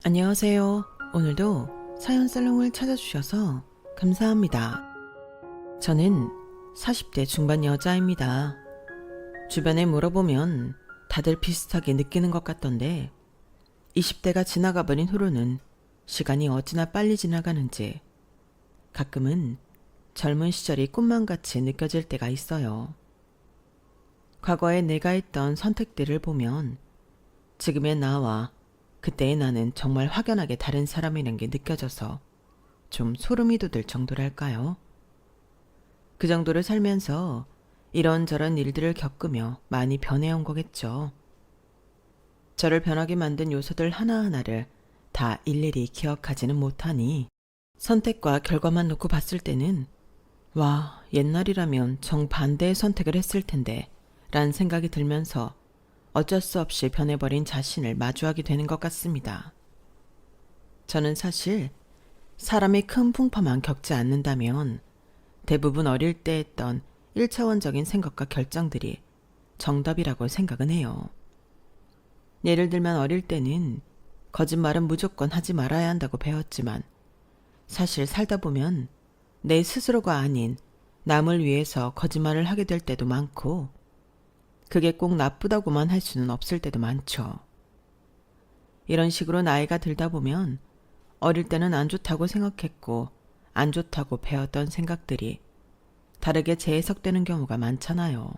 안녕하세요. 오늘도 사연 살롱을 찾아주셔서 감사합니다. 저는 40대 중반 여자입니다. 주변에 물어보면 다들 비슷하게 느끼는 것 같던데 20대가 지나가 버린 후로는 시간이 어찌나 빨리 지나가는지 가끔은 젊은 시절이 꿈만같이 느껴질 때가 있어요. 과거에 내가 했던 선택들을 보면 지금의 나와 그때의 나는 정말 확연하게 다른 사람이란 게 느껴져서 좀 소름이 돋을 정도랄까요? 그 정도를 살면서 이런저런 일들을 겪으며 많이 변해온 거겠죠. 저를 변하게 만든 요소들 하나하나를 다 일일이 기억하지는 못하니 선택과 결과만 놓고 봤을 때는 와, 옛날이라면 정반대의 선택을 했을 텐데 라는 생각이 들면서 어쩔 수 없이 변해버린 자신을 마주하게 되는 것 같습니다. 저는 사실 사람의 큰 풍파만 겪지 않는다면 대부분 어릴 때 했던 1차원적인 생각과 결정들이 정답이라고 생각은 해요. 예를 들면 어릴 때는 거짓말은 무조건 하지 말아야 한다고 배웠지만 사실 살다 보면 내 스스로가 아닌 남을 위해서 거짓말을 하게 될 때도 많고 그게 꼭 나쁘다고만 할 수는 없을 때도 많죠. 이런 식으로 나이가 들다 보면 어릴 때는 안 좋다고 생각했고 안 좋다고 배웠던 생각들이 다르게 재해석되는 경우가 많잖아요.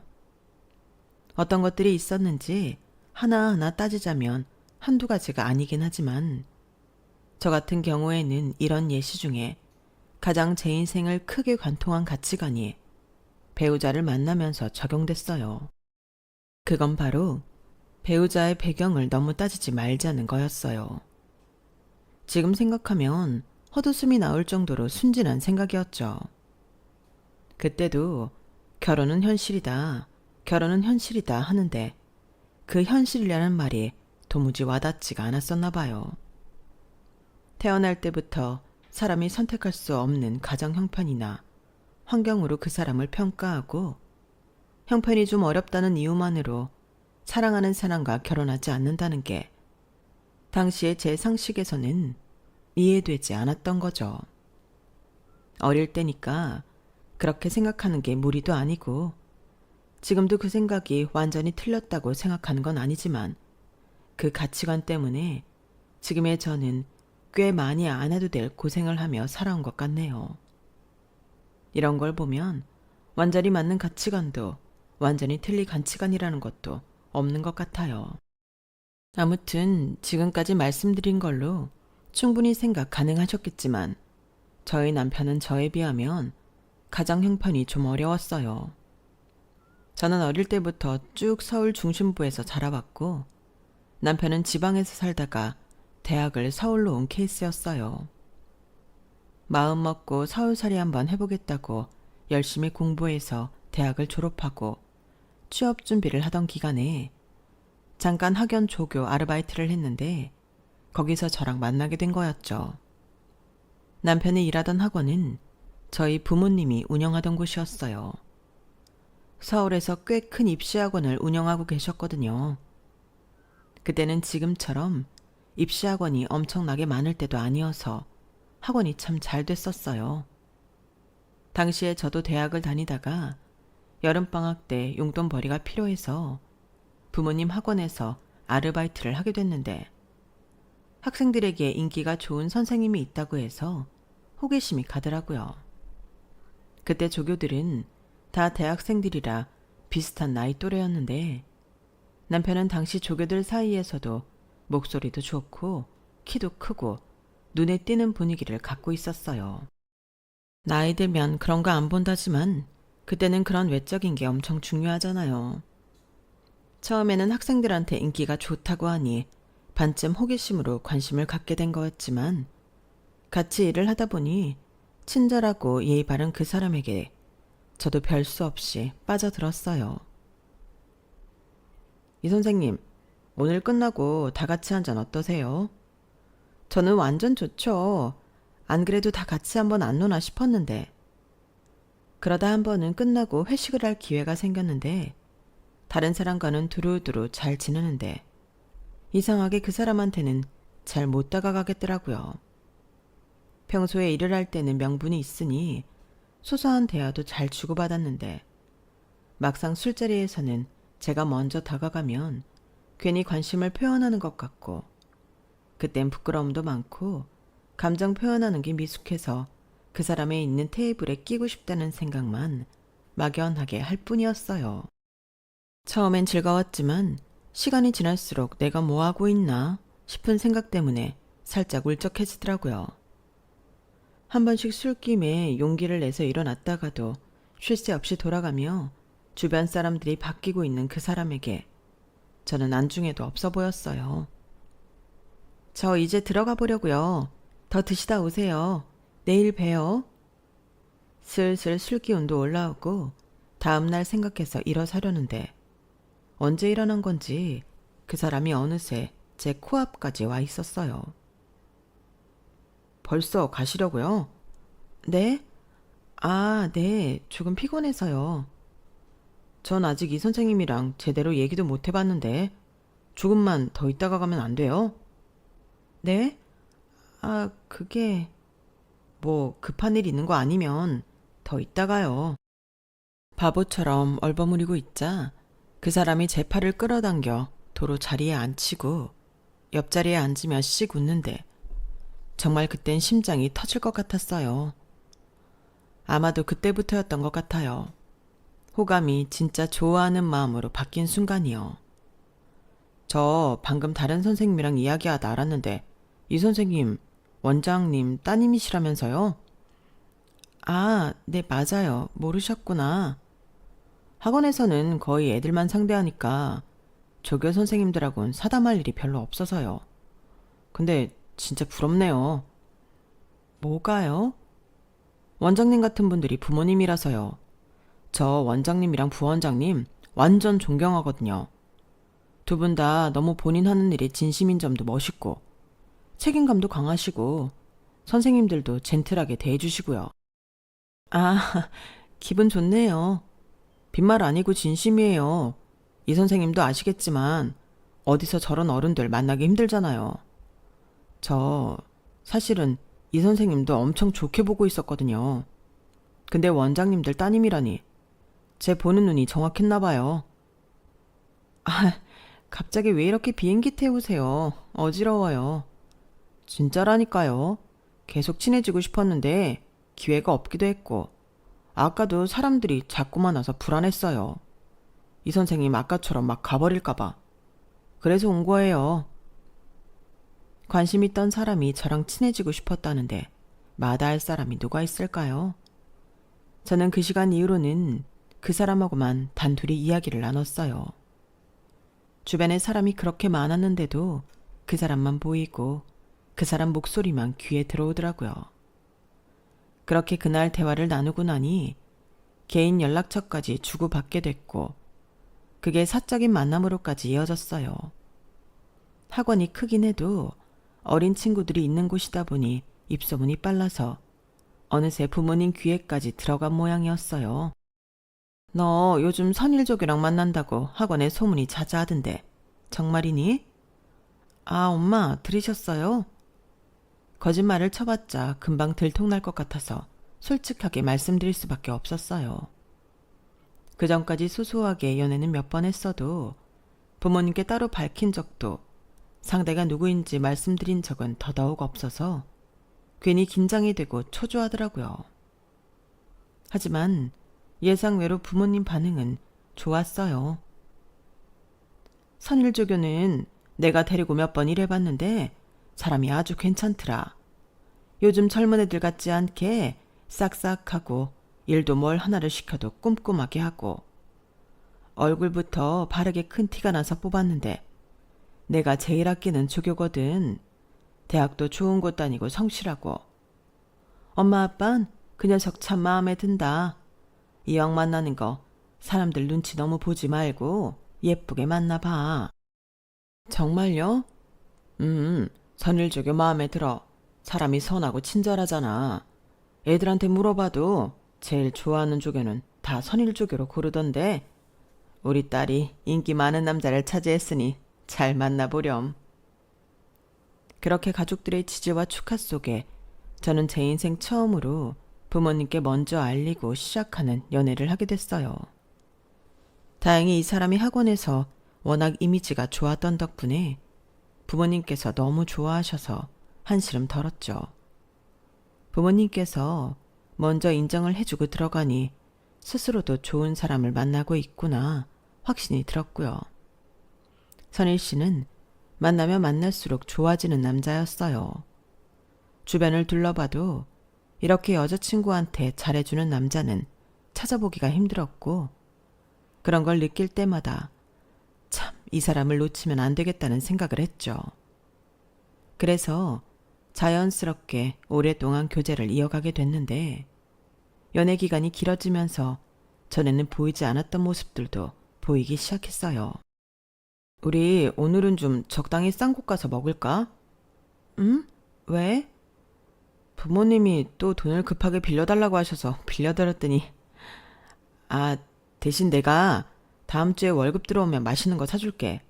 어떤 것들이 있었는지 하나하나 따지자면 한두 가지가 아니긴 하지만 저 같은 경우에는 이런 예시 중에 가장 제 인생을 크게 관통한 가치관이 배우자를 만나면서 적용됐어요. 그건 바로 배우자의 배경을 너무 따지지 말자는 거였어요. 지금 생각하면 헛웃음이 나올 정도로 순진한 생각이었죠. 그때도 결혼은 현실이다, 결혼은 현실이다 하는데 그 현실이라는 말이 도무지 와닿지가 않았었나 봐요. 태어날 때부터 사람이 선택할 수 없는 가정 형편이나 환경으로 그 사람을 평가하고 형편이 좀 어렵다는 이유만으로 사랑하는 사람과 결혼하지 않는다는 게 당시의 제 상식에서는 이해되지 않았던 거죠. 어릴 때니까 그렇게 생각하는 게 무리도 아니고 지금도 그 생각이 완전히 틀렸다고 생각하는 건 아니지만 그 가치관 때문에 지금의 저는 꽤 많이 안 해도 될 고생을 하며 살아온 것 같네요. 이런 걸 보면 완전히 맞는 가치관도 완전히 틀린 가치관이라는 것도 없는 것 같아요. 아무튼 지금까지 말씀드린 걸로 충분히 생각 가능하셨겠지만 저희 남편은 저에 비하면 가정 형편이 좀 어려웠어요. 저는 어릴 때부터 쭉 서울 중심부에서 자라왔고 남편은 지방에서 살다가 대학을 서울로 온 케이스였어요. 마음 먹고 서울살이 한번 해보겠다고 열심히 공부해서 대학을 졸업하고 취업 준비를 하던 기간에 잠깐 학연 조교 아르바이트를 했는데 거기서 저랑 만나게 된 거였죠. 남편이 일하던 학원은 저희 부모님이 운영하던 곳이었어요. 서울에서 꽤 큰 입시학원을 운영하고 계셨거든요. 그때는 지금처럼 입시학원이 엄청나게 많을 때도 아니어서 학원이 참 잘 됐었어요. 당시에 저도 대학을 다니다가 여름방학 때 용돈벌이가 필요해서 부모님 학원에서 아르바이트를 하게 됐는데 학생들에게 인기가 좋은 선생님이 있다고 해서 호기심이 가더라고요. 그때 조교들은 다 대학생들이라 비슷한 나이 또래였는데 남편은 당시 조교들 사이에서도 목소리도 좋고 키도 크고 눈에 띄는 분위기를 갖고 있었어요. 나이 들면 그런 거 안 본다지만 그때는 그런 외적인 게 엄청 중요하잖아요. 처음에는 학생들한테 인기가 좋다고 하니 반쯤 호기심으로 관심을 갖게 된 거였지만 같이 일을 하다 보니 친절하고 예의 바른 그 사람에게 저도 별 수 없이 빠져들었어요. 이 선생님, 오늘 끝나고 다 같이 한잔 어떠세요? 저는 완전 좋죠. 안 그래도 다 같이 한번 안 노나 싶었는데. 그러다 한 번은 끝나고 회식을 할 기회가 생겼는데 다른 사람과는 두루두루 잘 지내는데 이상하게 그 사람한테는 잘 못 다가가겠더라고요. 평소에 일을 할 때는 명분이 있으니 소소한 대화도 잘 주고받았는데 막상 술자리에서는 제가 먼저 다가가면 괜히 관심을 표현하는 것 같고 그땐 부끄러움도 많고 감정 표현하는 게 미숙해서 그 사람의 있는 테이블에 끼고 싶다는 생각만 막연하게 할 뿐이었어요. 처음엔 즐거웠지만 시간이 지날수록 내가 뭐 하고 있나 싶은 생각 때문에 살짝 울적해지더라고요. 한 번씩 술김에 용기를 내서 일어났다가도 쉴 새 없이 돌아가며 주변 사람들이 바뀌고 있는 그 사람에게 저는 안중에도 없어 보였어요. 저 이제 들어가 보려고요. 더 드시다 오세요. 내일 봬요. 슬슬 술기운도 올라오고 다음날 생각해서 일어서려는데 언제 일어난 건지 그 사람이 어느새 제 코앞까지 와 있었어요. 벌써 가시려고요? 네? 아, 네. 조금 피곤해서요. 전 아직 이 선생님이랑 제대로 얘기도 못 해봤는데 조금만 더 있다가 가면 안 돼요? 네? 아, 그게 뭐 급한 일 있는 거 아니면 더 있다가요. 바보처럼 얼버무리고 있자 그 사람이 제 팔을 끌어당겨 도로 자리에 앉히고 옆자리에 앉으며 씩 웃는데 정말 그땐 심장이 터질 것 같았어요. 아마도 그때부터였던 것 같아요. 호감이 진짜 좋아하는 마음으로 바뀐 순간이요. 저 방금 다른 선생님이랑 이야기하다 알았는데 이 선생님 원장님 따님이시라면서요? 아, 네, 맞아요. 모르셨구나. 학원에서는 거의 애들만 상대하니까 조교 선생님들하고는 사담할 일이 별로 없어서요. 근데 진짜 부럽네요. 뭐가요? 원장님 같은 분들이 부모님이라서요. 저 원장님이랑 부원장님 완전 존경하거든요. 두 분 다 너무 본인 하는 일에 진심인 점도 멋있고 책임감도 강하시고 선생님들도 젠틀하게 대해주시고요. 아, 기분 좋네요. 빈말 아니고 진심이에요. 이 선생님도 아시겠지만 어디서 저런 어른들 만나기 힘들잖아요. 저 사실은 이 선생님도 엄청 좋게 보고 있었거든요. 근데 원장님들 따님이라니 제 보는 눈이 정확했나 봐요. 아, 갑자기 왜 이렇게 비행기 태우세요? 어지러워요. 진짜라니까요. 계속 친해지고 싶었는데 기회가 없기도 했고 아까도 사람들이 자꾸만 와서 불안했어요. 이 선생님 아까처럼 막 가버릴까봐. 그래서 온 거예요. 관심 있던 사람이 저랑 친해지고 싶었다는데 마다할 사람이 누가 있을까요? 저는 그 시간 이후로는 그 사람하고만 단둘이 이야기를 나눴어요. 주변에 사람이 그렇게 많았는데도 그 사람만 보이고 그 사람 목소리만 귀에 들어오더라고요. 그렇게 그날 대화를 나누고 나니 개인 연락처까지 주고받게 됐고 그게 사적인 만남으로까지 이어졌어요. 학원이 크긴 해도 어린 친구들이 있는 곳이다 보니 입소문이 빨라서 어느새 부모님 귀에까지 들어간 모양이었어요. 너 요즘 선일족이랑 만난다고 학원에 소문이 자자하던데 정말이니? 아, 엄마 들으셨어요? 거짓말을 쳐봤자 금방 들통날 것 같아서 솔직하게 말씀드릴 수밖에 없었어요. 그 전까지 소소하게 연애는 몇 번 했어도 부모님께 따로 밝힌 적도 상대가 누구인지 말씀드린 적은 더더욱 없어서 괜히 긴장이 되고 초조하더라고요. 하지만 예상외로 부모님 반응은 좋았어요. 선일조교는 내가 데리고 몇 번 일해봤는데 사람이 아주 괜찮더라. 요즘 젊은 애들 같지 않게 싹싹하고 일도 뭘 하나를 시켜도 꼼꼼하게 하고 얼굴부터 바르게 큰 티가 나서 뽑았는데 내가 제일 아끼는 조교거든. 대학도 좋은 곳 다니고 성실하고. 엄마 아빤 그 녀석 참 마음에 든다. 이왕 만나는 거 사람들 눈치 너무 보지 말고 예쁘게 만나봐. 정말요? 선일조교 마음에 들어. 사람이 선하고 친절하잖아. 애들한테 물어봐도 제일 좋아하는 조교는 다 선일조교로 고르던데 우리 딸이 인기 많은 남자를 차지했으니 잘 만나보렴. 그렇게 가족들의 지지와 축하 속에 저는 제 인생 처음으로 부모님께 먼저 알리고 시작하는 연애를 하게 됐어요. 다행히 이 사람이 학원에서 워낙 이미지가 좋았던 덕분에 부모님께서 너무 좋아하셔서 한시름 덜었죠. 부모님께서 먼저 인정을 해주고 들어가니 스스로도 좋은 사람을 만나고 있구나 확신이 들었고요. 선일 씨는 만나면 만날수록 좋아지는 남자였어요. 주변을 둘러봐도 이렇게 여자친구한테 잘해주는 남자는 찾아보기가 힘들었고 그런 걸 느낄 때마다 참 이 사람을 놓치면 안 되겠다는 생각을 했죠. 그래서 자연스럽게 오랫동안 교제를 이어가게 됐는데 연애 기간이 길어지면서 전에는 보이지 않았던 모습들도 보이기 시작했어요. 우리 오늘은 좀 적당히 싼 곳 가서 먹을까? 응? 왜? 부모님이 또 돈을 급하게 빌려달라고 하셔서 빌려드렸더니 대신 내가 다음 주에 월급 들어오면 맛있는 거 사줄게.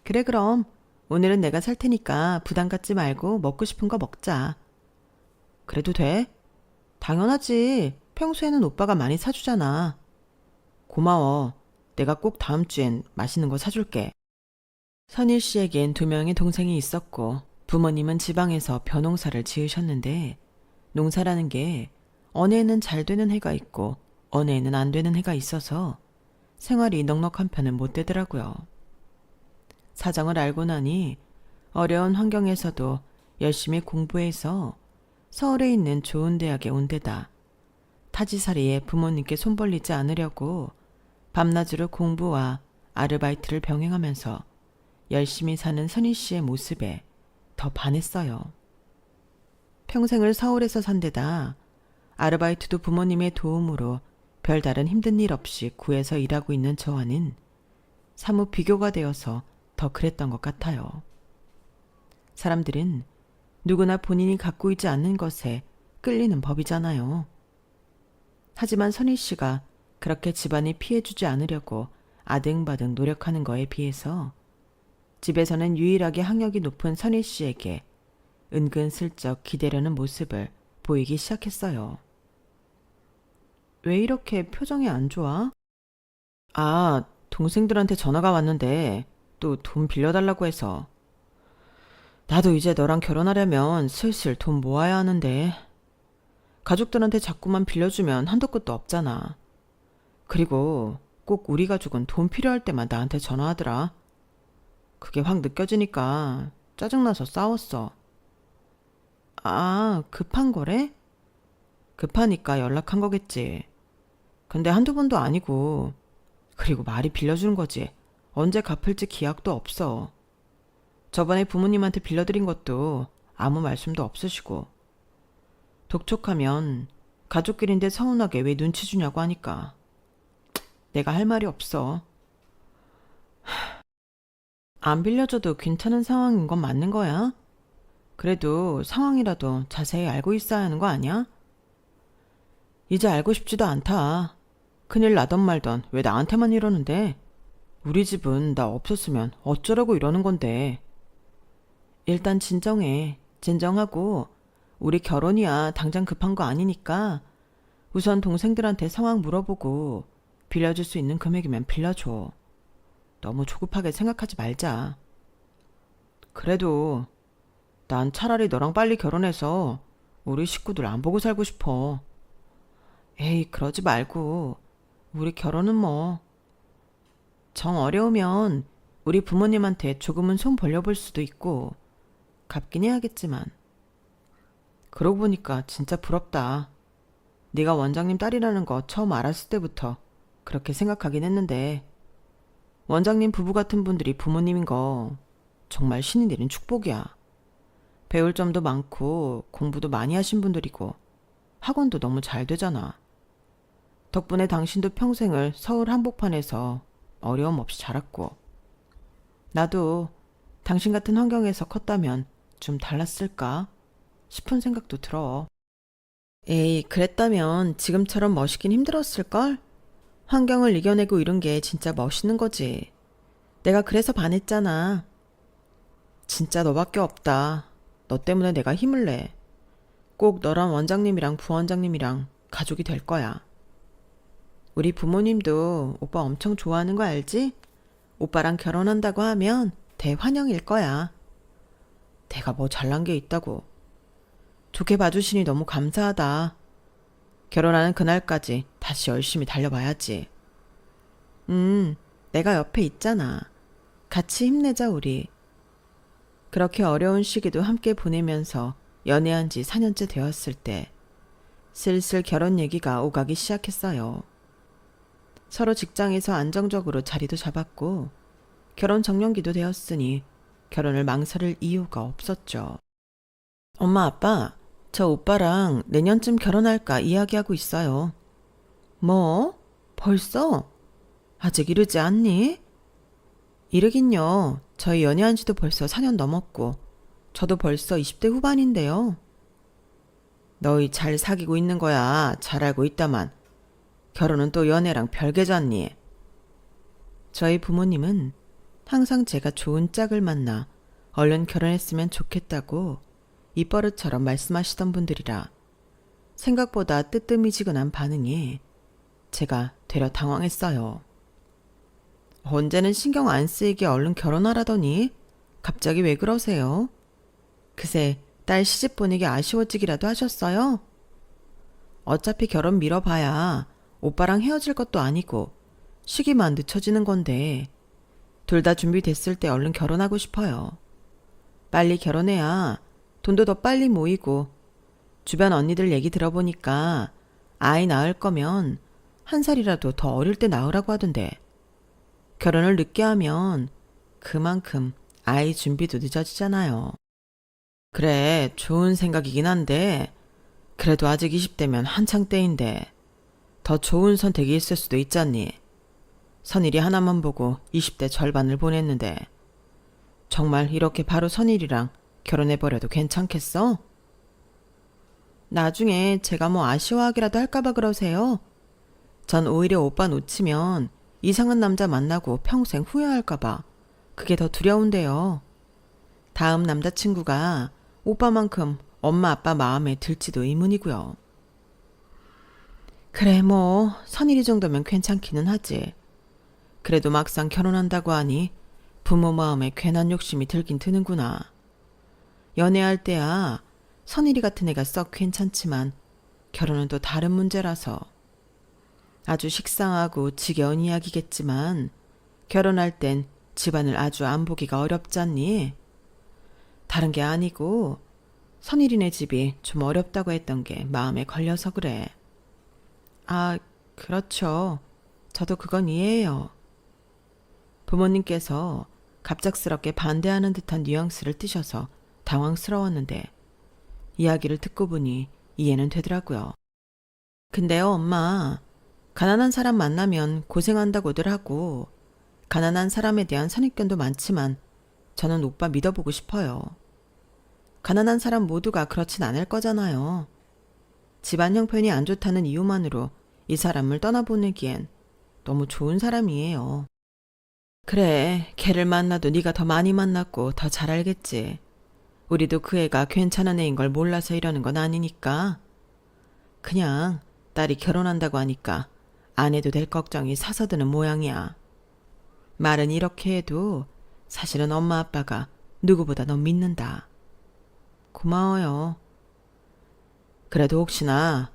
그래 그럼 오늘은 내가 살 테니까 부담 갖지 말고 먹고 싶은 거 먹자. 그래도 돼? 당연하지. 평소에는 오빠가 많이 사주잖아. 고마워. 내가 꼭 다음 주엔 맛있는 거 사줄게. 선일 씨에겐 2명의 동생이 있었고 부모님은 지방에서 벼농사를 지으셨는데 농사라는 게 어느 해는 잘 되는 해가 있고 어느 해는 안 되는 해가 있어서 생활이 넉넉한 편은 못 되더라고요. 사정을 알고 나니 어려운 환경에서도 열심히 공부해서 서울에 있는 좋은 대학에 온 데다 타지살이에 부모님께 손 벌리지 않으려고 밤낮으로 공부와 아르바이트를 병행하면서 열심히 사는 선희 씨의 모습에 더 반했어요. 평생을 서울에서 산 데다 아르바이트도 부모님의 도움으로 별다른 힘든 일 없이 구해서 일하고 있는 저와는 사뭇 비교가 되어서 더 그랬던 것 같아요. 사람들은 누구나 본인이 갖고 있지 않는 것에 끌리는 법이잖아요. 하지만 선희 씨가 그렇게 집안이 피해주지 않으려고 아등바등 노력하는 거에 비해서 집에서는 유일하게 학력이 높은 선희 씨에게 은근슬쩍 기대려는 모습을 보이기 시작했어요. 왜 이렇게 표정이 안 좋아? 동생들한테 전화가 왔는데 또 돈 빌려달라고 해서. 나도 이제 너랑 결혼하려면 슬슬 돈 모아야 하는데 가족들한테 자꾸만 빌려주면 한도 끝도 없잖아. 그리고 꼭 우리 가족은 돈 필요할 때만 나한테 전화하더라. 그게 확 느껴지니까 짜증나서 싸웠어. 급한 거래? 급하니까 연락한 거겠지. 근데 한두 번도 아니고. 그리고 말이 빌려주는 거지. 언제 갚을지 기약도 없어. 저번에 부모님한테 빌려드린 것도 아무 말씀도 없으시고. 독촉하면 가족끼리인데 서운하게 왜 눈치 주냐고 하니까 내가 할 말이 없어. 안 빌려줘도 괜찮은 상황인 건 맞는 거야? 그래도 상황이라도 자세히 알고 있어야 하는 거 아니야? 이제 알고 싶지도 않다. 큰일 나던 말던 왜 나한테만 이러는데? 우리 집은 나 없었으면 어쩌라고 이러는 건데. 일단 진정해. 진정하고 우리 결혼이야 당장 급한 거 아니니까 우선 동생들한테 상황 물어보고 빌려줄 수 있는 금액이면 빌려줘. 너무 조급하게 생각하지 말자. 그래도 난 차라리 너랑 빨리 결혼해서 우리 식구들 안 보고 살고 싶어. 에이, 그러지 말고 우리 결혼은 뭐 정 어려우면 우리 부모님한테 조금은 손 벌려볼 수도 있고 갚긴 해야겠지만. 그러고 보니까 진짜 부럽다. 네가 원장님 딸이라는 거 처음 알았을 때부터 그렇게 생각하긴 했는데 원장님 부부 같은 분들이 부모님인 거 정말 신이 내린 축복이야. 배울 점도 많고 공부도 많이 하신 분들이고 학원도 너무 잘 되잖아. 덕분에 당신도 평생을 서울 한복판에서 어려움 없이 자랐고 나도 당신 같은 환경에서 컸다면 좀 달랐을까 싶은 생각도 들어. 에이, 그랬다면 지금처럼 멋있긴 힘들었을걸? 환경을 이겨내고 이런 게 진짜 멋있는 거지. 내가 그래서 반했잖아. 진짜 너밖에 없다. 너 때문에 내가 힘을 내. 꼭 너랑 원장님이랑 부원장님이랑 가족이 될 거야. 우리 부모님도 오빠 엄청 좋아하는 거 알지? 오빠랑 결혼한다고 하면 대환영일 거야. 내가 뭐 잘난 게 있다고. 좋게 봐주시니 너무 감사하다. 결혼하는 그날까지 다시 열심히 달려봐야지. 내가 옆에 있잖아. 같이 힘내자 우리. 그렇게 어려운 시기도 함께 보내면서 연애한 지 4년째 되었을 때 슬슬 결혼 얘기가 오가기 시작했어요. 서로 직장에서 안정적으로 자리도 잡았고 결혼 정년기도 되었으니 결혼을 망설일 이유가 없었죠. 엄마 아빠, 저 오빠랑 내년쯤 결혼할까 이야기하고 있어요. 뭐? 벌써? 아직 이르지 않니? 이르긴요. 저희 연애한 지도 벌써 4년 넘었고 저도 벌써 20대 후반인데요. 너희 잘 사귀고 있는 거야. 잘 알고 있다만. 결혼은 또 연애랑 별개잖니. 저희 부모님은 항상 제가 좋은 짝을 만나 얼른 결혼했으면 좋겠다고 입버릇처럼 말씀하시던 분들이라 생각보다 뜨뜻미지근한 반응에 제가 되려 당황했어요. 언제는 신경 안 쓰이게 얼른 결혼하라더니 갑자기 왜 그러세요? 그새 딸 시집 보내기 아쉬워지기라도 하셨어요? 어차피 결혼 미뤄봐야 오빠랑 헤어질 것도 아니고 시기만 늦춰지는 건데 둘 다 준비됐을 때 얼른 결혼하고 싶어요. 빨리 결혼해야 돈도 더 빨리 모이고 주변 언니들 얘기 들어보니까 아이 낳을 거면 1살이라도 더 어릴 때 낳으라고 하던데 결혼을 늦게 하면 그만큼 아이 준비도 늦어지잖아요. 그래, 좋은 생각이긴 한데 그래도 아직 20대면 한창 때인데 더 좋은 선택이 있을 수도 있잖니. 선일이 하나만 보고 20대 절반을 보냈는데 정말 이렇게 바로 선일이랑 결혼해버려도 괜찮겠어? 나중에 제가 뭐 아쉬워하기라도 할까봐 그러세요? 전 오히려 오빠 놓치면 이상한 남자 만나고 평생 후회할까봐 그게 더 두려운데요. 다음 남자친구가 오빠만큼 엄마 아빠 마음에 들지도 의문이고요. 그래 뭐 선일이 정도면 괜찮기는 하지. 그래도 막상 결혼한다고 하니 부모 마음에 괜한 욕심이 들긴 드는구나. 연애할 때야 선일이 같은 애가 썩 괜찮지만 결혼은 또 다른 문제라서. 아주 식상하고 지겨운 이야기겠지만 결혼할 땐 집안을 아주 안 보기가 어렵잖니. 다른 게 아니고 선일이네 집이 좀 어렵다고 했던 게 마음에 걸려서 그래. 아, 그렇죠. 저도 그건 이해해요. 부모님께서 갑작스럽게 반대하는 듯한 뉘앙스를 띠셔서 당황스러웠는데 이야기를 듣고 보니 이해는 되더라고요. 근데요, 엄마. 가난한 사람 만나면 고생한다고들 하고 가난한 사람에 대한 선입견도 많지만 저는 오빠 믿어보고 싶어요. 가난한 사람 모두가 그렇진 않을 거잖아요. 집안 형편이 안 좋다는 이유만으로 이 사람을 떠나보내기엔 너무 좋은 사람이에요. 그래, 걔를 만나도 네가 더 많이 만났고 더 잘 알겠지. 우리도 그 애가 괜찮은 애인 걸 몰라서 이러는 건 아니니까. 그냥 딸이 결혼한다고 하니까 안 해도 될 걱정이 사서드는 모양이야. 말은 이렇게 해도 사실은 엄마 아빠가 누구보다 너 믿는다. 고마워요. 그래도 혹시나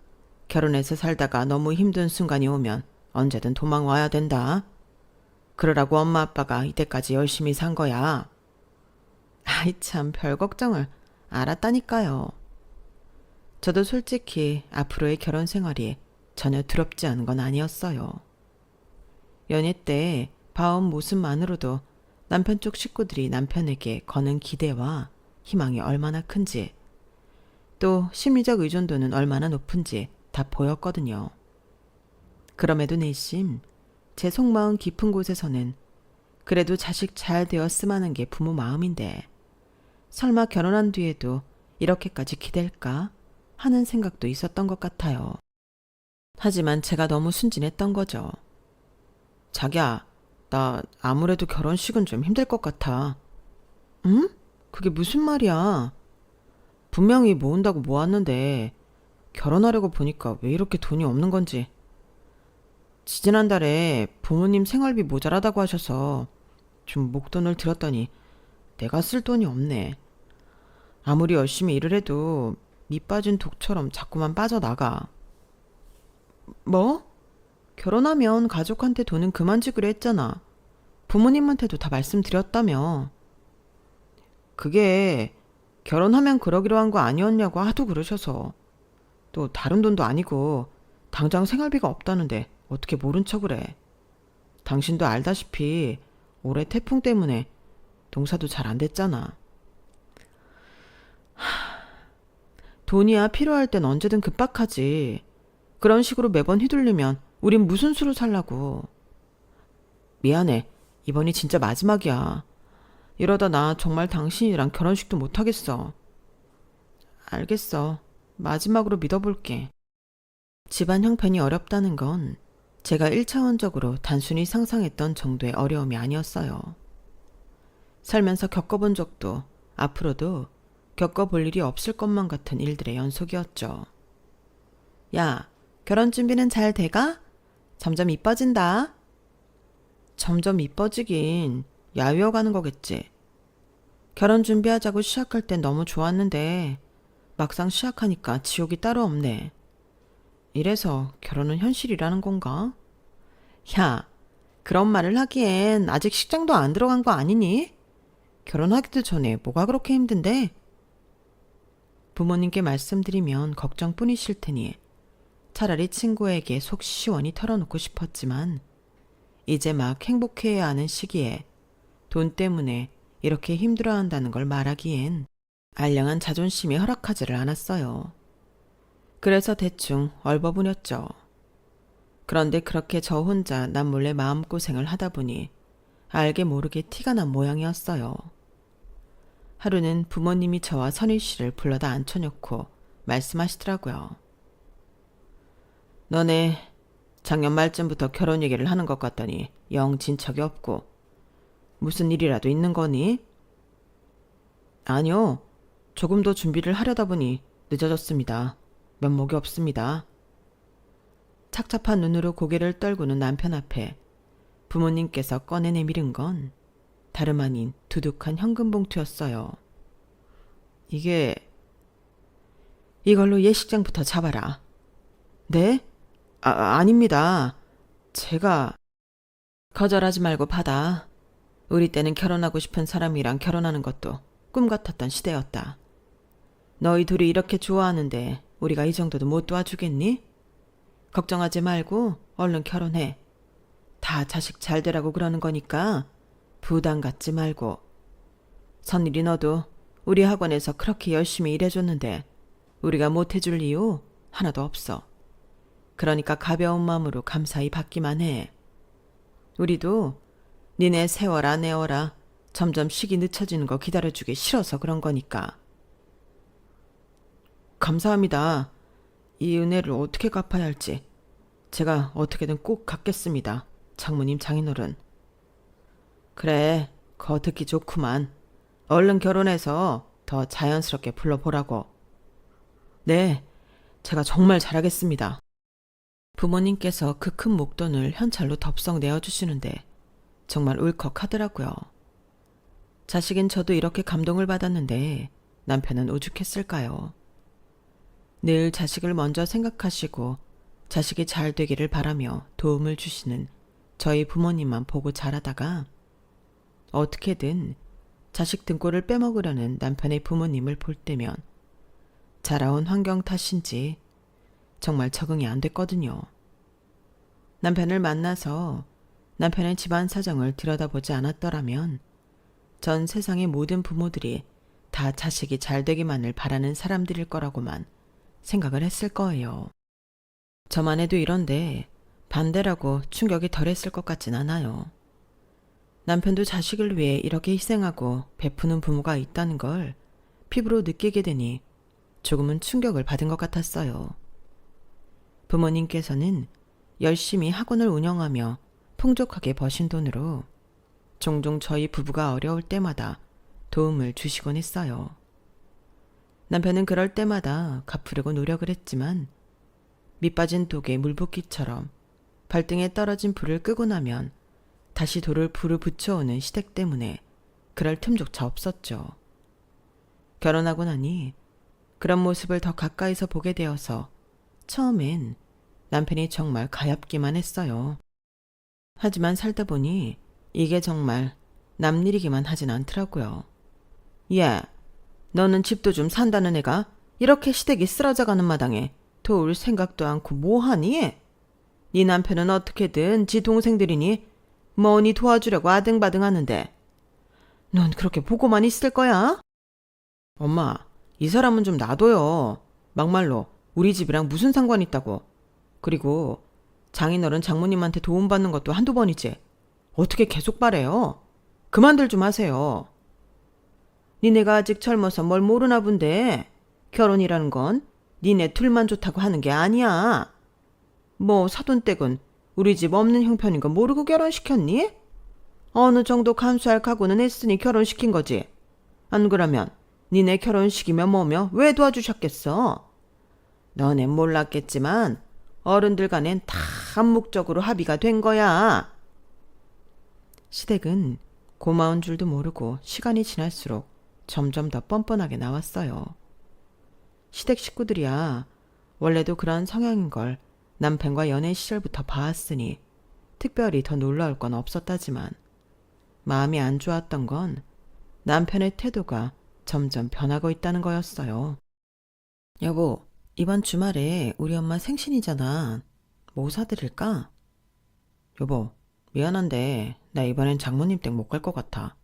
결혼해서 살다가 너무 힘든 순간이 오면 언제든 도망와야 된다. 그러라고 엄마 아빠가 이때까지 열심히 산 거야. 아이 참 별 걱정을 알았다니까요. 저도 솔직히 앞으로의 결혼 생활이 전혀 두렵지 않은 건 아니었어요. 연애 때 봐온 모습만으로도 남편 쪽 식구들이 남편에게 거는 기대와 희망이 얼마나 큰지 또 심리적 의존도는 얼마나 높은지 다 보였거든요. 그럼에도 내심 제 속마음 깊은 곳에서는 그래도 자식 잘 되었음 하는 게 부모 마음인데 설마 결혼한 뒤에도 이렇게까지 기댈까 하는 생각도 있었던 것 같아요. 하지만 제가 너무 순진했던 거죠. 자기야, 나 아무래도 결혼식은 좀 힘들 것 같아. 응? 그게 무슨 말이야? 분명히 모은다고 모았는데 결혼하려고 보니까 왜 이렇게 돈이 없는 건지. 지지난달에 부모님 생활비 모자라다고 하셔서 좀 목돈을 드렸더니 내가 쓸 돈이 없네. 아무리 열심히 일을 해도 밑 빠진 독처럼 자꾸만 빠져나가. 뭐? 결혼하면 가족한테 돈은 그만 주기로 했잖아. 부모님한테도 다 말씀드렸다며. 그게 결혼하면 그러기로 한 거 아니었냐고 하도 그러셔서. 또 다른 돈도 아니고 당장 생활비가 없다는데 어떻게 모른 척을 해. 당신도 알다시피 올해 태풍 때문에 농사도 잘 안 됐잖아. 돈이야 필요할 땐 언제든 급박하지. 그런 식으로 매번 휘둘리면 우린 무슨 수로 살라고. 미안해. 이번이 진짜 마지막이야. 이러다 나 정말 당신이랑 결혼식도 못하겠어. 알겠어. 마지막으로 믿어볼게. 집안 형편이 어렵다는 건 제가 1차원적으로 단순히 상상했던 정도의 어려움이 아니었어요. 살면서 겪어본 적도 앞으로도 겪어볼 일이 없을 것만 같은 일들의 연속이었죠. 야, 결혼 준비는 잘 돼가? 점점 이뻐진다. 점점 이뻐지긴 야위어가는 거겠지. 결혼 준비하자고 시작할 땐 너무 좋았는데 막상 시작하니까 지옥이 따로 없네. 이래서 결혼은 현실이라는 건가? 야, 그런 말을 하기엔 아직 식장도 안 들어간 거 아니니? 결혼하기도 전에 뭐가 그렇게 힘든데? 부모님께 말씀드리면 걱정뿐이실 테니 차라리 친구에게 속 시원히 털어놓고 싶었지만 이제 막 행복해야 하는 시기에 돈 때문에 이렇게 힘들어한다는 걸 말하기엔 알량한 자존심이 허락하지를 않았어요. 그래서 대충 얼버무렸죠. 그런데 그렇게 저 혼자 남몰래 마음고생을 하다 보니 알게 모르게 티가 난 모양이었어요. 하루는 부모님이 저와 선희 씨를 불러다 앉혀놓고 말씀하시더라고요. 너네 작년 말쯤부터 결혼 얘기를 하는 것 같더니 영 진척이 없고 무슨 일이라도 있는 거니? 아니요. 조금 더 준비를 하려다 보니 늦어졌습니다. 면목이 없습니다. 착잡한 눈으로 고개를 떨구는 남편 앞에 부모님께서 꺼내 내밀은 건 다름 아닌 두둑한 현금 봉투였어요. 이걸로 예식장부터 잡아라. 네? 아닙니다. 제가... 거절하지 말고 받아. 우리 때는 결혼하고 싶은 사람이랑 결혼하는 것도 꿈 같았던 시대였다. 너희 둘이 이렇게 좋아하는데 우리가 이 정도도 못 도와주겠니? 걱정하지 말고 얼른 결혼해. 다 자식 잘 되라고 그러는 거니까 부담 갖지 말고. 선일이 너도 우리 학원에서 그렇게 열심히 일해줬는데 우리가 못해줄 이유 하나도 없어. 그러니까 가벼운 마음으로 감사히 받기만 해. 우리도 니네 세워라 내워라 점점 시기 늦춰지는 거 기다려주기 싫어서 그런 거니까. 감사합니다. 이 은혜를 어떻게 갚아야 할지 제가 어떻게든 꼭 갚겠습니다. 장모님 장인어른. 그래, 거 듣기 좋구만. 얼른 결혼해서 더 자연스럽게 불러보라고. 네, 제가 정말 잘하겠습니다. 부모님께서 그 큰 목돈을 현찰로 덥석 내어주시는데 정말 울컥하더라고요. 자식인 저도 이렇게 감동을 받았는데 남편은 오죽했을까요? 늘 자식을 먼저 생각하시고 자식이 잘 되기를 바라며 도움을 주시는 저희 부모님만 보고 자라다가 어떻게든 자식 등골을 빼먹으려는 남편의 부모님을 볼 때면 자라온 환경 탓인지 정말 적응이 안 됐거든요. 남편을 만나서 남편의 집안 사정을 들여다보지 않았더라면 전 세상의 모든 부모들이 다 자식이 잘 되기만을 바라는 사람들일 거라고만 생각을 했을 거예요. 저만 해도 이런데 반대라고 충격이 덜했을 것 같진 않아요. 남편도 자식을 위해 이렇게 희생하고 베푸는 부모가 있다는 걸 피부로 느끼게 되니 조금은 충격을 받은 것 같았어요. 부모님께서는 열심히 학원을 운영하며 풍족하게 버신 돈으로 종종 저희 부부가 어려울 때마다 도움을 주시곤 했어요. 남편은 그럴 때마다 갚으려고 노력을 했지만 밑빠진 독에 물붓기처럼 발등에 떨어진 불을 끄고 나면 다시 돌을 불을 붙여오는 시댁 때문에 그럴 틈조차 없었죠. 결혼하고 나니 그런 모습을 더 가까이서 보게 되어서 처음엔 남편이 정말 가엾기만 했어요. 하지만 살다 보니 이게 정말 남일이기만 하진 않더라고요. 예, 너는 집도 좀 산다는 애가 이렇게 시댁이 쓰러져가는 마당에 도울 생각도 않고 뭐하니? 네 남편은 어떻게든 지 동생들이니 뭐니 도와주려고 아등바등 하는데 넌 그렇게 보고만 있을 거야? 엄마, 이 사람은 좀 놔둬요. 막말로 우리 집이랑 무슨 상관 있다고. 그리고 장인어른 장모님한테 도움받는 것도 한두 번이지. 어떻게 계속 바래요? 그만들 좀 하세요. 니네가 아직 젊어서 뭘 모르나 본데 결혼이라는 건 니네 둘만 좋다고 하는 게 아니야. 뭐 사돈댁은 우리 집 없는 형편인 거 모르고 결혼시켰니? 어느 정도 감수할 각오는 했으니 결혼시킨 거지. 안 그러면 니네 결혼식이며 뭐며 왜 도와주셨겠어? 너넨 몰랐겠지만 어른들 간엔 다 암묵적으로 합의가 된 거야. 시댁은 고마운 줄도 모르고 시간이 지날수록 점점 더 뻔뻔하게 나왔어요. 시댁 식구들이야 원래도 그런 성향인 걸 남편과 연애 시절부터 봐왔으니 특별히 더 놀라울 건 없었다지만 마음이 안 좋았던 건 남편의 태도가 점점 변하고 있다는 거였어요. 여보, 이번 주말에 우리 엄마 생신이잖아. 뭐 사드릴까? 여보, 미안한데 나 이번엔 장모님 댁 못 갈 것 같아.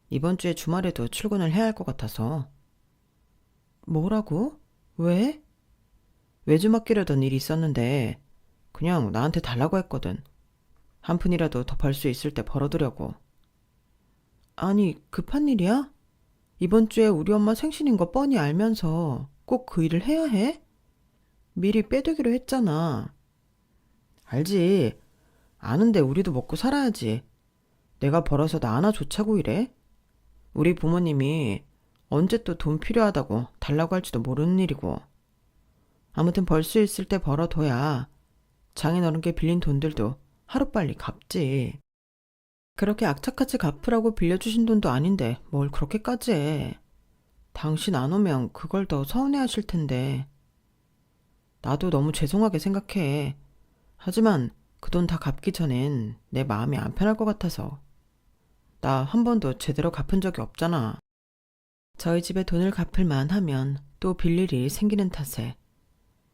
이번 주에 주말에도 출근을 해야 할 것 같아서. 뭐라고? 왜? 외주 맡기려던 일이 있었는데 그냥 나한테 달라고 했거든. 한 푼이라도 더 벌 수 있을 때 벌어두려고. 아니, 급한 일이야? 이번 주에 우리 엄마 생신인 거 뻔히 알면서 꼭 그 일을 해야 해? 미리 빼두기로 했잖아. 알지. 아는데 우리도 먹고 살아야지. 내가 벌어서 나 하나 좋자고 이래? 우리 부모님이 언제 또 돈 필요하다고 달라고 할지도 모르는 일이고. 아무튼 벌 수 있을 때 벌어둬야 장인어른께 빌린 돈들도 하루빨리 갚지. 그렇게 악착같이 갚으라고 빌려주신 돈도 아닌데 뭘 그렇게까지 해. 당신 안 오면 그걸 더 서운해하실 텐데. 나도 너무 죄송하게 생각해. 하지만 그 돈 다 갚기 전엔 내 마음이 안 편할 것 같아서. 나 한 번도 제대로 갚은 적이 없잖아. 저희 집에 돈을 갚을 만하면 또 빌릴 일이 생기는 탓에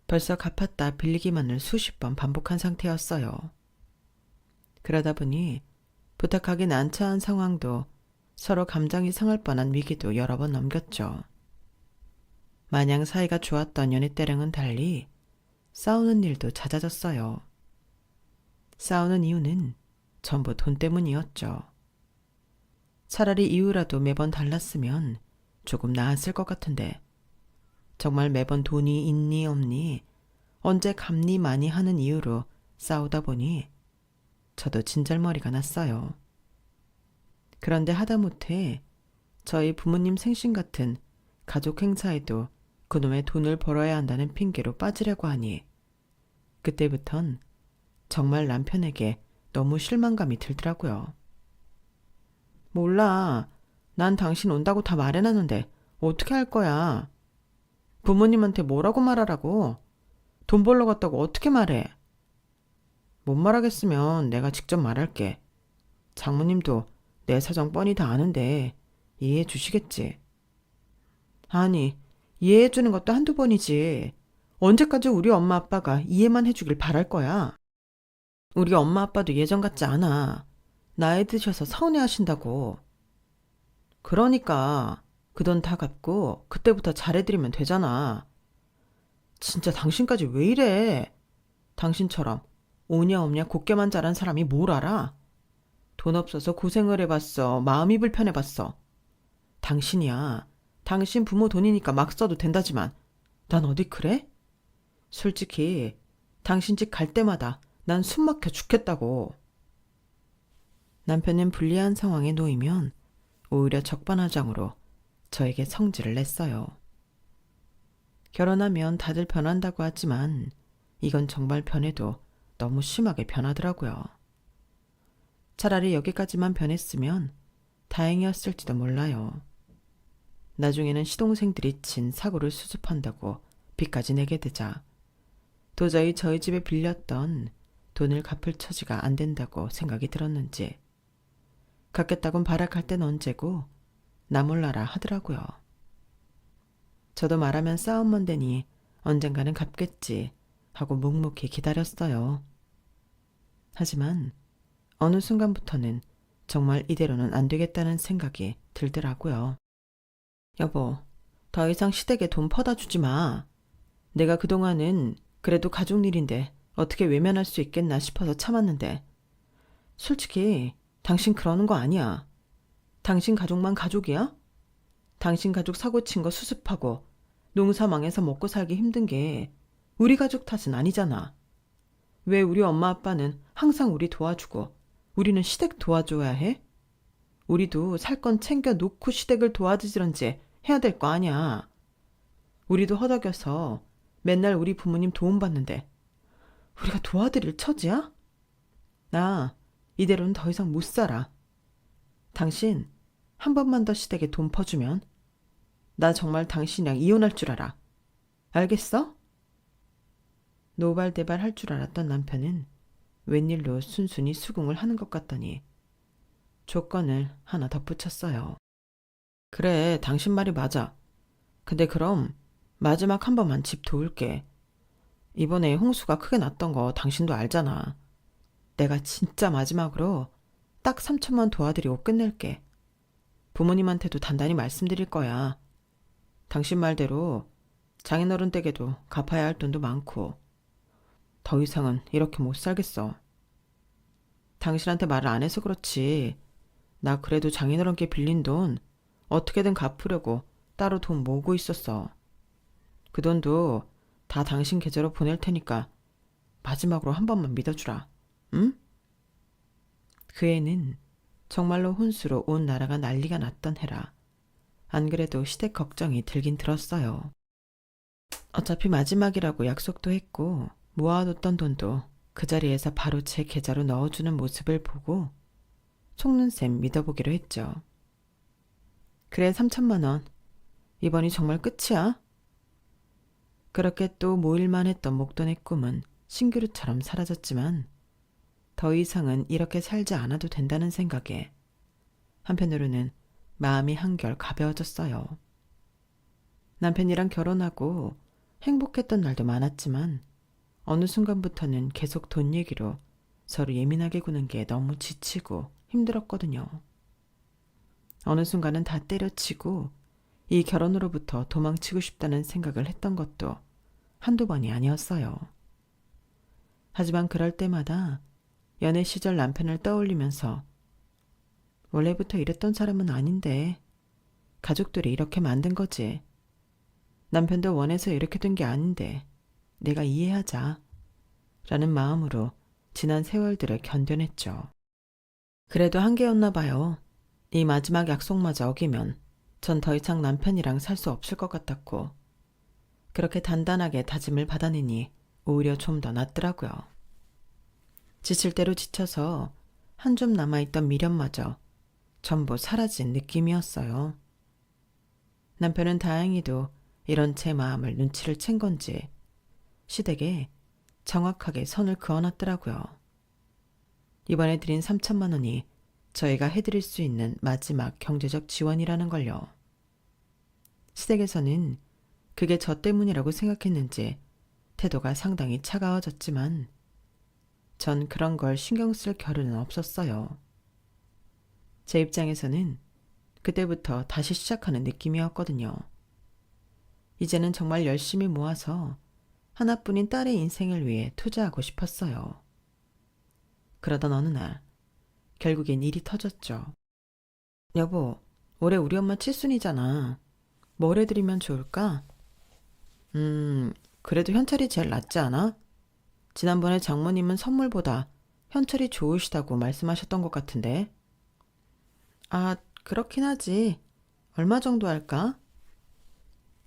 벌써 갚았다 빌리기만을 수십 번 반복한 상태였어요. 그러다 보니 부탁하기 난처한 상황도 서로 감정이 상할 뻔한 위기도 여러 번 넘겼죠. 마냥 사이가 좋았던 연애 때랑은 달리 싸우는 일도 잦아졌어요. 싸우는 이유는 전부 돈 때문이었죠. 차라리 이유라도 매번 달랐으면 조금 나았을 것 같은데 정말 매번 돈이 있니 없니 언제 갚니 많이 하는 이유로 싸우다 보니 저도 진절머리가 났어요. 그런데 하다못해 저희 부모님 생신 같은 가족 행사에도 그놈의 돈을 벌어야 한다는 핑계로 빠지려고 하니 그때부턴 정말 남편에게 너무 실망감이 들더라고요. 몰라. 난 당신 온다고 다 말해놨는데 어떻게 할 거야? 부모님한테 뭐라고 말하라고? 돈 벌러 갔다고 어떻게 말해? 못 말하겠으면 내가 직접 말할게. 장모님도 내 사정 뻔히 다 아는데 이해해 주시겠지. 아니, 이해해 주는 것도 한두 번이지. 언제까지 우리 엄마 아빠가 이해만 해주길 바랄 거야? 우리 엄마 아빠도 예전 같지 않아. 나이 드셔서 서운해 하신다고. 그러니까 그 돈 다 갚고 그때부터 잘해드리면 되잖아. 진짜 당신까지 왜 이래? 당신처럼 오냐 없냐 곱게만 자란 사람이 뭘 알아? 돈 없어서 고생을 해봤어. 마음이 불편해봤어. 당신이야. 당신 부모 돈이니까 막 써도 된다지만 난 어디 그래? 솔직히 당신 집 갈 때마다 난 숨 막혀 죽겠다고. 남편은 불리한 상황에 놓이면 오히려 적반하장으로 저에게 성질을 냈어요. 결혼하면 다들 변한다고 하지만 이건 정말 변해도 너무 심하게 변하더라고요. 차라리 여기까지만 변했으면 다행이었을지도 몰라요. 나중에는 시동생들이 친 사고를 수습한다고 빚까지 내게 되자 도저히 저희 집에 빌렸던 돈을 갚을 처지가 안 된다고 생각이 들었는지 갚겠다곤 발악할 땐 언제고 나 몰라라 하더라고요. 저도 말하면 싸움만 되니 언젠가는 갚겠지 하고 묵묵히 기다렸어요. 하지만 어느 순간부터는 정말 이대로는 안 되겠다는 생각이 들더라고요. 여보, 더 이상 시댁에 돈 퍼다 주지 마. 내가 그동안은 그래도 가족 일인데 어떻게 외면할 수 있겠나 싶어서 참았는데 솔직히 당신 그러는 거 아니야. 당신 가족만 가족이야? 당신 가족 사고 친 거 수습하고 농사 망해서 먹고 살기 힘든 게 우리 가족 탓은 아니잖아. 왜 우리 엄마 아빠는 항상 우리 도와주고 우리는 시댁 도와줘야 해? 우리도 살 건 챙겨 놓고 시댁을 도와주지런지 해야 될 거 아니야. 우리도 허덕여서 맨날 우리 부모님 도움받는데 우리가 도와드릴 처지야? 나 이대로는 더 이상 못 살아. 당신 한 번만 더 시댁에 돈 퍼주면 나 정말 당신이랑 이혼할 줄 알아. 알겠어? 노발대발 할 줄 알았던 남편은 웬일로 순순히 수긍을 하는 것 같더니 조건을 하나 덧붙였어요. 그래, 당신 말이 맞아. 근데 그럼 마지막 한 번만 집 도울게. 이번에 홍수가 크게 났던 거 당신도 알잖아. 내가 진짜 마지막으로 딱 3천만 도와드리고 끝낼게. 부모님한테도 단단히 말씀드릴 거야. 당신 말대로 장인어른 댁에도 갚아야 할 돈도 많고 더 이상은 이렇게 못 살겠어. 당신한테 말을 안 해서 그렇지. 나 그래도 장인어른께 빌린 돈 어떻게든 갚으려고 따로 돈 모으고 있었어. 그 돈도 다 당신 계좌로 보낼 테니까 마지막으로 한 번만 믿어주라. 응? 그 애는 정말로 혼수로 온 나라가 난리가 났던 해라. 안 그래도 시댁 걱정이 들긴 들었어요. 어차피 마지막이라고 약속도 했고 모아뒀던 돈도 그 자리에서 바로 제 계좌로 넣어주는 모습을 보고 속는셈 믿어보기로 했죠. 그래, 3천만 원. 이번이 정말 끝이야? 그렇게 또 모일만 했던 목돈의 꿈은 신기루처럼 사라졌지만 더 이상은 이렇게 살지 않아도 된다는 생각에 한편으로는 마음이 한결 가벼워졌어요. 남편이랑 결혼하고 행복했던 날도 많았지만 어느 순간부터는 계속 돈 얘기로 서로 예민하게 구는 게 너무 지치고 힘들었거든요. 어느 순간은 다 때려치고 이 결혼으로부터 도망치고 싶다는 생각을 했던 것도 한두 번이 아니었어요. 하지만 그럴 때마다 연애 시절 남편을 떠올리면서 원래부터 이랬던 사람은 아닌데 가족들이 이렇게 만든 거지. 남편도 원해서 이렇게 된 게 아닌데 내가 이해하자 라는 마음으로 지난 세월들을 견뎌냈죠. 그래도 한계였나 봐요. 이 마지막 약속마저 어기면 전 더 이상 남편이랑 살 수 없을 것 같았고 그렇게 단단하게 다짐을 받아내니 오히려 좀 더 낫더라고요. 지칠 대로 지쳐서 한 줌 남아있던 미련마저 전부 사라진 느낌이었어요. 남편은 다행히도 이런 제 마음을 눈치를 챈 건지 시댁에 정확하게 선을 그어놨더라고요. 이번에 드린 3천만 원이 저희가 해드릴 수 있는 마지막 경제적 지원이라는 걸요. 시댁에서는 그게 저 때문이라고 생각했는지 태도가 상당히 차가워졌지만 전 그런 걸 신경 쓸 겨를은 없었어요. 제 입장에서는 그때부터 다시 시작하는 느낌이었거든요. 이제는 정말 열심히 모아서 하나뿐인 딸의 인생을 위해 투자하고 싶었어요. 그러던 어느 날 결국엔 일이 터졌죠. 여보, 올해 우리 엄마 칠순이잖아. 뭘 해드리면 좋을까? 그래도 현찰이 제일 낫지 않아? 지난번에 장모님은 선물보다 현찰이 좋으시다고 말씀하셨던 것 같은데. 아, 그렇긴 하지. 얼마 정도 할까?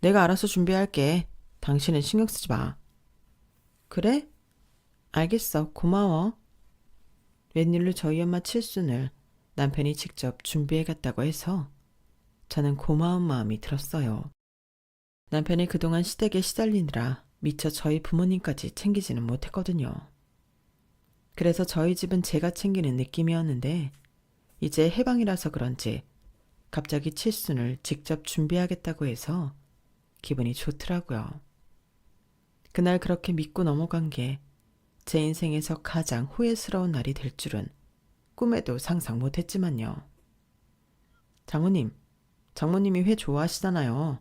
내가 알아서 준비할게. 당신은 신경 쓰지 마. 그래? 알겠어. 고마워. 웬일로 저희 엄마 칠순을 남편이 직접 준비해갔다고 해서 저는 고마운 마음이 들었어요. 남편이 그동안 시댁에 시달리느라 미처 저희 부모님까지 챙기지는 못했거든요. 그래서 저희 집은 제가 챙기는 느낌이었는데 이제 해방이라서 그런지 갑자기 칠순을 직접 준비하겠다고 해서 기분이 좋더라고요. 그날 그렇게 믿고 넘어간 게 제 인생에서 가장 후회스러운 날이 될 줄은 꿈에도 상상 못했지만요. 장모님이 회 좋아하시잖아요.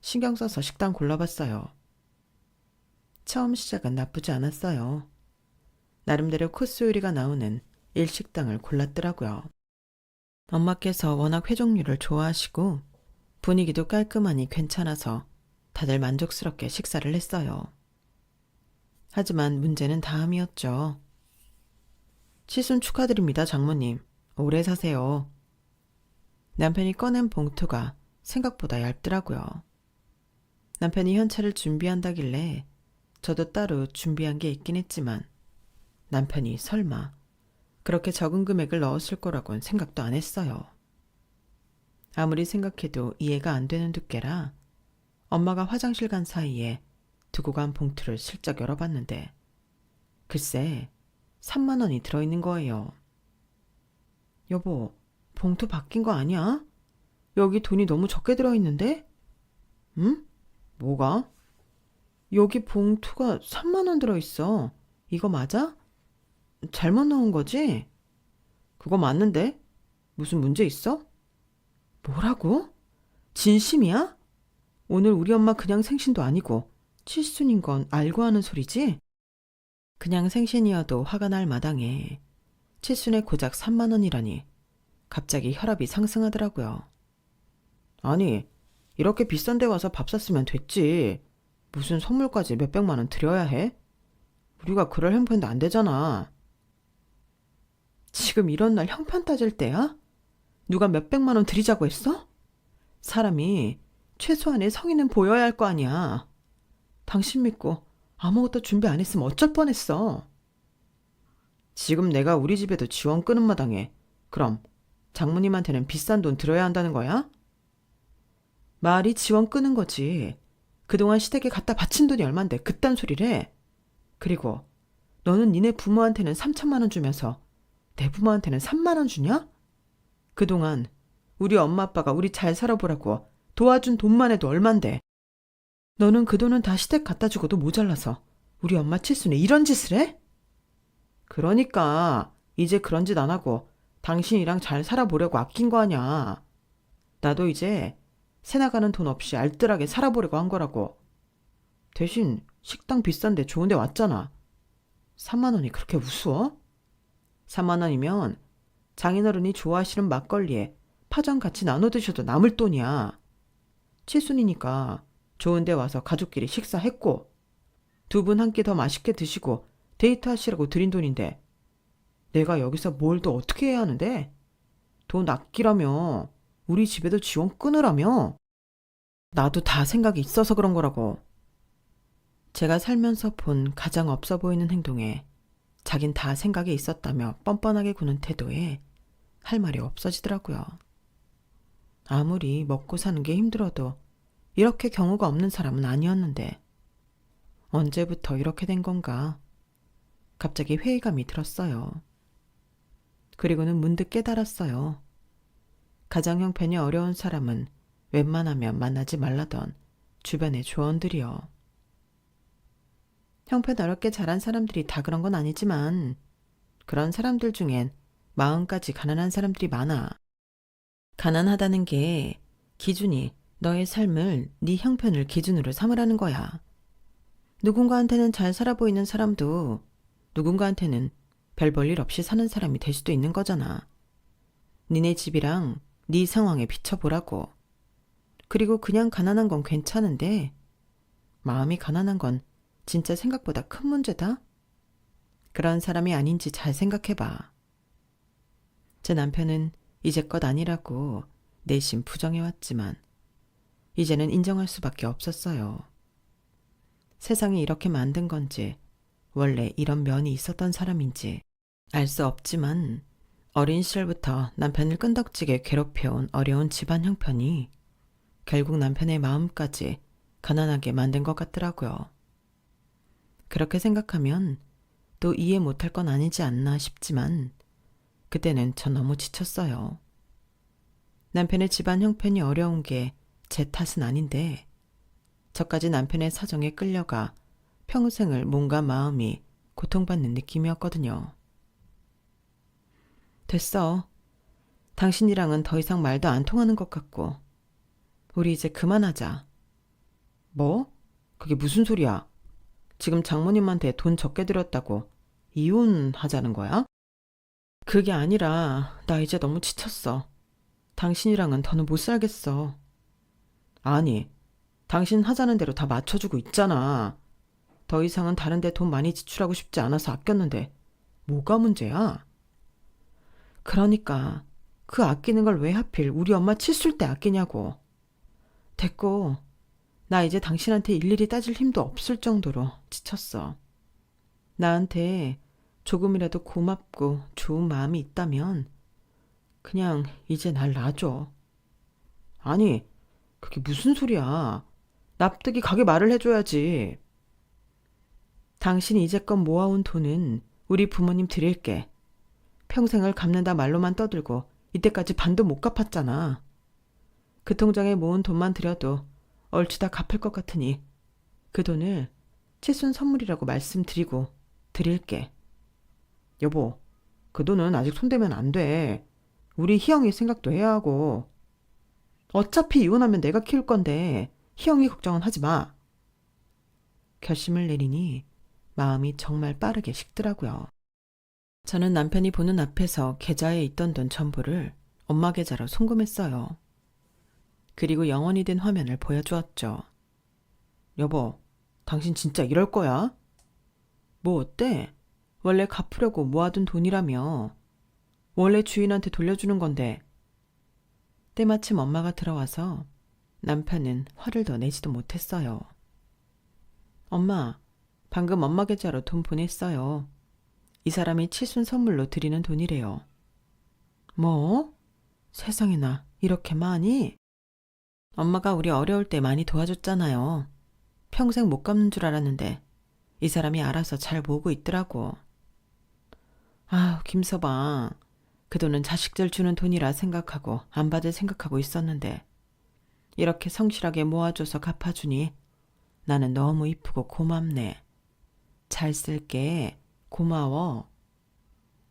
신경 써서 식당 골라봤어요. 처음 시작은 나쁘지 않았어요. 나름대로 코스 요리가 나오는 일식당을 골랐더라고요. 엄마께서 워낙 회 종류를 좋아하시고 분위기도 깔끔하니 괜찮아서 다들 만족스럽게 식사를 했어요. 하지만 문제는 다음이었죠. 칠순 축하드립니다, 장모님. 오래 사세요. 남편이 꺼낸 봉투가 생각보다 얇더라고요. 남편이 현찰을 준비한다길래 저도 따로 준비한 게 있긴 했지만 남편이 설마 그렇게 적은 금액을 넣었을 거라고는 생각도 안 했어요. 아무리 생각해도 이해가 안 되는 두께라 엄마가 화장실 간 사이에 두고 간 봉투를 슬쩍 열어봤는데 글쎄 3만 원이 들어있는 거예요. 여보, 봉투 바뀐 거 아니야? 여기 돈이 너무 적게 들어있는데? 응? 뭐가? 여기 봉투가 3만 원 들어있어. 이거 맞아? 잘못 넣은 거지? 그거 맞는데? 무슨 문제 있어? 뭐라고? 진심이야? 오늘 우리 엄마 그냥 생신도 아니고 칠순인 건 알고 하는 소리지? 그냥 생신이어도 화가 날 마당에 칠순에 고작 3만 원이라니 갑자기 혈압이 상승하더라고요. 아니, 이렇게 비싼 데 와서 밥 샀으면 됐지. 무슨 선물까지 몇백만 원 드려야 해? 우리가 그럴 형편도 안 되잖아. 지금 이런 날 형편 따질 때야? 누가 몇백만 원 드리자고 했어? 사람이 최소한의 성의는 보여야 할 거 아니야. 당신 믿고 아무것도 준비 안 했으면 어쩔 뻔했어. 지금 내가 우리 집에도 지원 끄는 마당에 그럼 장모님한테는 비싼 돈 들어야 한다는 거야? 말이 지원 끄는 거지. 그동안 시댁에 갖다 바친 돈이 얼만데 그딴 소리래. 그리고 너는 니네 부모한테는 3천만 원 주면서 내 부모한테는 3만 원 주냐? 그동안 우리 엄마 아빠가 우리 잘 살아보라고 도와준 돈만 해도 얼만데. 너는 그 돈은 다 시댁 갖다 주고도 모자라서 우리 엄마 칠순에 이런 짓을 해? 그러니까 이제 그런 짓 안 하고 당신이랑 잘 살아보려고 아낀 거 아냐. 나도 이제 새 나가는 돈 없이 알뜰하게 살아보려고 한 거라고. 대신 식당 비싼데 좋은데 왔잖아. 3만 원이 그렇게 우스워? 3만 원이면 장인어른이 좋아하시는 막걸리에 파전 같이 나눠 드셔도 남을 돈이야. 칠순이니까 좋은데 와서 가족끼리 식사했고 두 분 한 끼 더 맛있게 드시고 데이트하시라고 드린 돈인데 내가 여기서 뭘 더 어떻게 해야 하는데? 돈 아끼라며 우리 집에도 지원 끊으라며? 나도 다 생각이 있어서 그런 거라고. 제가 살면서 본 가장 없어 보이는 행동에 자긴 다 생각이 있었다며 뻔뻔하게 구는 태도에 할 말이 없어지더라고요. 아무리 먹고 사는 게 힘들어도 이렇게 경우가 없는 사람은 아니었는데 언제부터 이렇게 된 건가? 갑자기 회의감이 들었어요. 그리고는 문득 깨달았어요. 가정 형편이 어려운 사람은 웬만하면 만나지 말라던 주변의 조언들이요. 형편 어렵게 자란 사람들이 다 그런 건 아니지만 그런 사람들 중엔 마음까지 가난한 사람들이 많아. 가난하다는 게 기준이 너의 삶을 네 형편을 기준으로 삼으라는 거야. 누군가한테는 잘 살아 보이는 사람도 누군가한테는 별 볼 일 없이 사는 사람이 될 수도 있는 거잖아. 니네 집이랑 네 상황에 비춰보라고. 그리고 그냥 가난한 건 괜찮은데 마음이 가난한 건 진짜 생각보다 큰 문제다? 그런 사람이 아닌지 잘 생각해봐. 제 남편은 이제껏 아니라고 내심 부정해왔지만 이제는 인정할 수밖에 없었어요. 세상이 이렇게 만든 건지 원래 이런 면이 있었던 사람인지 알 수 없지만 어린 시절부터 남편을 끈덕지게 괴롭혀온 어려운 집안 형편이 결국 남편의 마음까지 가난하게 만든 것 같더라고요. 그렇게 생각하면 또 이해 못할 건 아니지 않나 싶지만 그때는 저 너무 지쳤어요. 남편의 집안 형편이 어려운 게 제 탓은 아닌데 저까지 남편의 사정에 끌려가 평생을 몸과 마음이 고통받는 느낌이었거든요. 됐어. 당신이랑은 더 이상 말도 안 통하는 것 같고 우리 이제 그만하자. 뭐? 그게 무슨 소리야? 지금 장모님한테 돈 적게 들였다고 이혼하자는 거야? 그게 아니라 나 이제 너무 지쳤어. 당신이랑은 더는 못 살겠어. 아니, 당신 하자는 대로 다 맞춰주고 있잖아. 더 이상은 다른 데 돈 많이 지출하고 싶지 않아서 아꼈는데 뭐가 문제야? 그러니까 그 아끼는 걸 왜 하필 우리 엄마 칠술 때 아끼냐고. 됐고, 나 이제 당신한테 일일이 따질 힘도 없을 정도로 지쳤어. 나한테 조금이라도 고맙고 좋은 마음이 있다면 그냥 이제 날 놔줘. 아니, 그게 무슨 소리야. 납득이 가게 말을 해줘야지. 당신이 이제껏 모아온 돈은 우리 부모님 드릴게. 평생을 갚는다 말로만 떠들고 이때까지 반도 못 갚았잖아. 그 통장에 모은 돈만 들여도 얼추 다 갚을 것 같으니 그 돈을 칠순 선물이라고 말씀드리고 드릴게. 여보, 그 돈은 아직 손대면 안 돼. 우리 희영이 생각도 해야 하고. 어차피 이혼하면 내가 키울 건데 희영이 걱정은 하지 마. 결심을 내리니 마음이 정말 빠르게 식더라고요. 저는 남편이 보는 앞에서 계좌에 있던 돈 전부를 엄마 계좌로 송금했어요. 그리고 영원히 된 화면을 보여주었죠. 여보, 당신 진짜 이럴 거야? 뭐 어때? 원래 갚으려고 모아둔 돈이라며. 원래 주인한테 돌려주는 건데. 때마침 엄마가 들어와서 남편은 화를 더 내지도 못했어요. 엄마, 방금 엄마 계좌로 돈 보냈어요. 이 사람이 칠순 선물로 드리는 돈이래요. 뭐? 세상에나 이렇게 많이? 엄마가 우리 어려울 때 많이 도와줬잖아요. 평생 못 갚는 줄 알았는데 이 사람이 알아서 잘 모으고 있더라고. 아우, 김서방. 그 돈은 자식들 주는 돈이라 생각하고 안 받을 생각하고 있었는데 이렇게 성실하게 모아줘서 갚아주니 나는 너무 이쁘고 고맙네. 잘 쓸게. 고마워.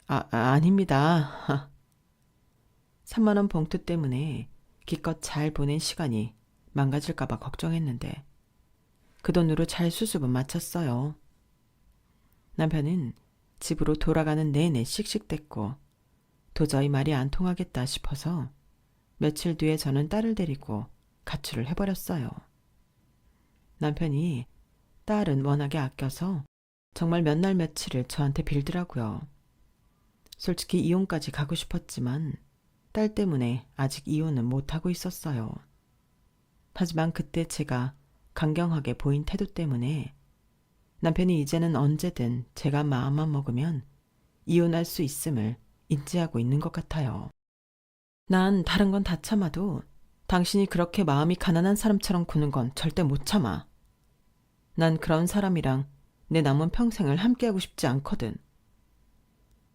아닙니다. 3만 원 봉투 때문에 기껏 잘 보낸 시간이 망가질까봐 걱정했는데 그 돈으로 잘 수습은 마쳤어요. 남편은 집으로 돌아가는 내내 씩씩댔고 도저히 말이 안 통하겠다 싶어서 며칠 뒤에 저는 딸을 데리고 가출을 해버렸어요. 남편이 딸은 워낙에 아껴서 정말 몇 날 며칠을 저한테 빌더라고요. 솔직히 이혼까지 가고 싶었지만 딸 때문에 아직 이혼은 못하고 있었어요. 하지만 그때 제가 강경하게 보인 태도 때문에 남편이 이제는 언제든 제가 마음만 먹으면 이혼할 수 있음을 인지하고 있는 것 같아요. 난 다른 건 다 참아도 당신이 그렇게 마음이 가난한 사람처럼 구는 건 절대 못 참아. 난 그런 사람이랑 내 남은 평생을 함께하고 싶지 않거든.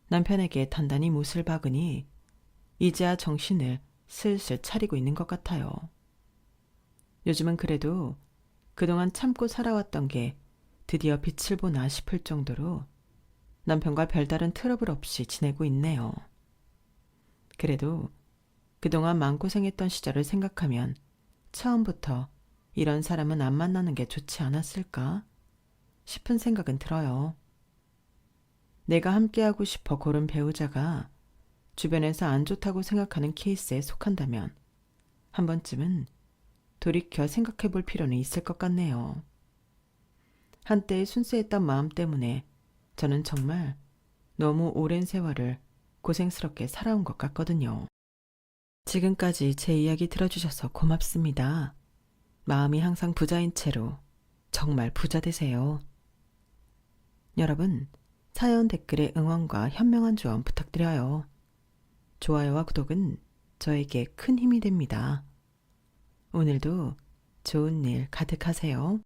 남편에게 단단히 못을 박으니 이제야 정신을 슬슬 차리고 있는 것 같아요. 요즘은 그래도 그동안 참고 살아왔던 게 드디어 빛을 보나 싶을 정도로 남편과 별다른 트러블 없이 지내고 있네요. 그래도 그동안 마음고생했던 시절을 생각하면 처음부터 이런 사람은 안 만나는 게 좋지 않았을까 싶은 생각은 들어요. 내가 함께하고 싶어 고른 배우자가 주변에서 안 좋다고 생각하는 케이스에 속한다면 한 번쯤은 돌이켜 생각해 볼 필요는 있을 것 같네요. 한때 순수했던 마음 때문에 저는 정말 너무 오랜 세월을 고생스럽게 살아온 것 같거든요. 지금까지 제 이야기 들어주셔서 고맙습니다. 마음이 항상 부자인 채로 정말 부자 되세요. 여러분, 사연 댓글에 응원과 현명한 조언 부탁드려요. 좋아요와 구독은 저에게 큰 힘이 됩니다. 오늘도 좋은 일 가득하세요.